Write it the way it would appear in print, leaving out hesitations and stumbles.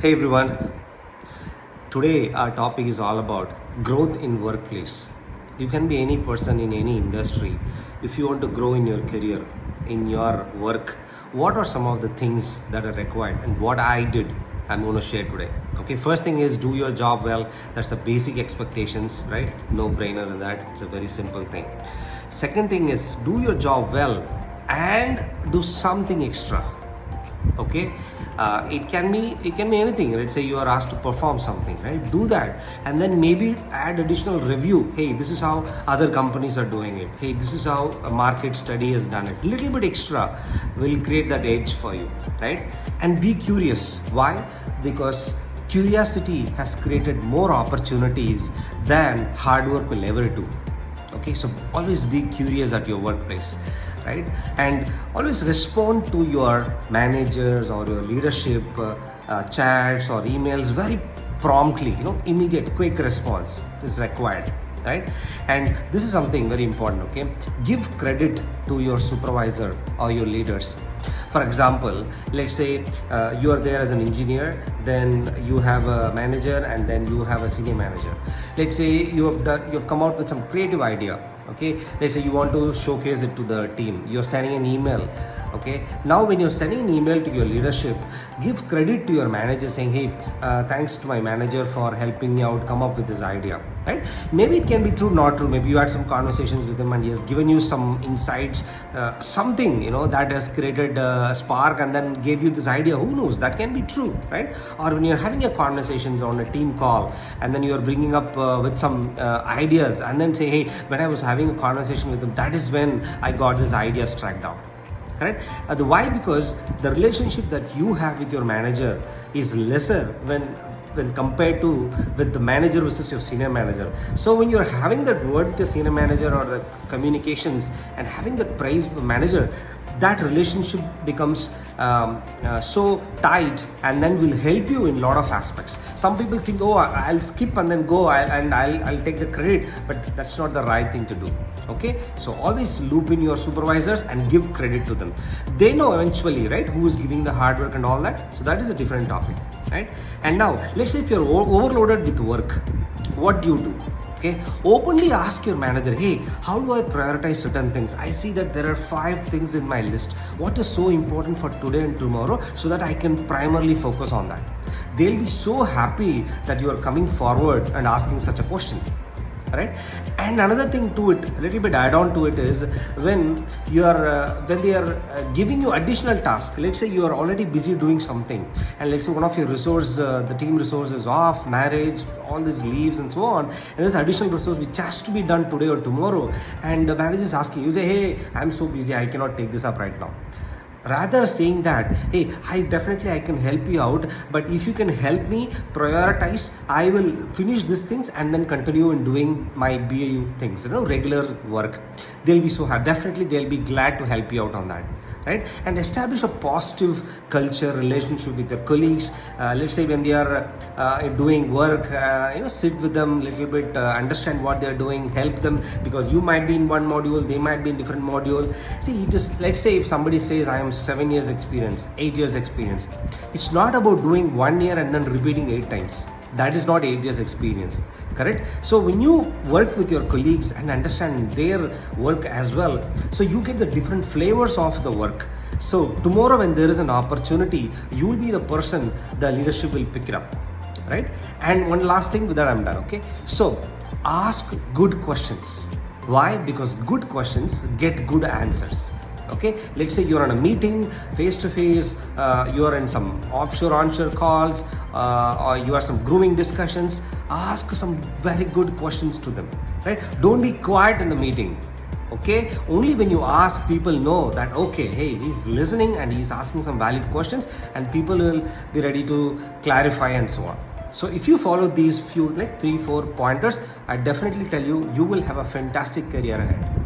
Hey everyone, today our topic is all about growth in workplace. You can be any person in any industry. If you want to grow in your career, in your work, what are some of the things that are required and what I did, I'm going to share today. Okay, first thing is do your job well. That's the basic expectations, right? No brainer in that. It's a very simple thing. Second thing is do your job well and do something extra. Okay, it can be anything. Let's say you are asked to perform something, right? Do that, and then maybe add additional review. Hey, this is how other companies are doing it. Hey, this is how a market study has done it. Little bit extra will create that edge for you, right? And be curious. Why? Because curiosity has created more opportunities than hard work will ever do. Okay, so always be curious at your workplace, right? And always respond to your managers or your leadership chats or emails very promptly. Immediate quick response is required, right? And this is something very important. Okay, give credit to your supervisor or your leaders. For example, let's say you are there as an engineer, then you have a manager, and then you have a senior manager. Let's say you have come out with some creative idea. Okay, let's say you want to showcase it to the team. You're sending an email. Okay, now when you're sending an email to your leadership, give credit to your manager saying, hey, thanks to my manager for helping me out come up with this idea, right? Maybe it can be true, not true. Maybe you had some conversations with him and he has given you some insights, something that has created a spark and then gave you this idea. Who knows, that can be true, right? Or when you're having a conversations on a team call and then you're bringing up with some ideas and then say, hey, when I was having a conversation with him, that is when I got this idea struck down. Correct? Why? Because the relationship that you have with your manager is lesser when compared to with the manager versus your senior manager. So when you're having that word with the senior manager or the communications and having that praise with the manager, that relationship becomes so tight and then will help you in a lot of aspects. Some people think, oh, I'll skip and then go I'll take the credit, but that's not the right thing to do. Okay, so always loop in your supervisors and give credit to them. They know eventually, right, who is giving the hard work and all that. So that is a different topic, right? And now let's say if you're overloaded with work, what do you do? Okay, openly ask your manager, hey, how do I prioritize certain things? I see that there are 5 things in my list. What is so important for today and tomorrow so that I can primarily focus on that? They'll be so happy that you are coming forward and asking such a question. Right? And another thing to it, a little bit add on to it, is when they are giving you additional tasks. Let's say you are already busy doing something, and let's say one of your the team resource is off, marriage, all these leaves and so on, and there's additional resource which has to be done today or tomorrow, and the manager is asking you, say, hey, I'm so busy, I cannot take this up right now. Rather saying that, hey, I can help you out, but if you can help me prioritize, I will finish these things and then continue in doing my BAU things, regular work. They'll be so happy. Definitely they'll be glad to help you out on that, right? And establish a positive culture, relationship with your colleagues. Let's say when they are doing work, sit with them a little bit, understand what they're doing, help them, because you might be in one module, they might be in different module. See, let's say if somebody says, I am 7 years experience, 8 years experience, it's not about doing 1 year and then repeating 8 times. That is not 8 years experience, correct? So when you work with your colleagues and understand their work as well, so you get the different flavors of the work. So tomorrow when there is an opportunity, you will be the person, the leadership will pick it up, right? And one last thing with that I'm done, okay? So ask good questions. Why? Because good questions get good answers. Okay, let's say you're on a meeting face to face, you're in some offshore onshore calls, or you are some grooming discussions. Ask some very good questions to them, right? Don't be quiet in the meeting. Okay, only when you ask, people know that, okay, hey, he's listening and he's asking some valid questions, and people will be ready to clarify and so on. So if you follow these few, like 3-4 pointers, I definitely tell you, you will have a fantastic career ahead.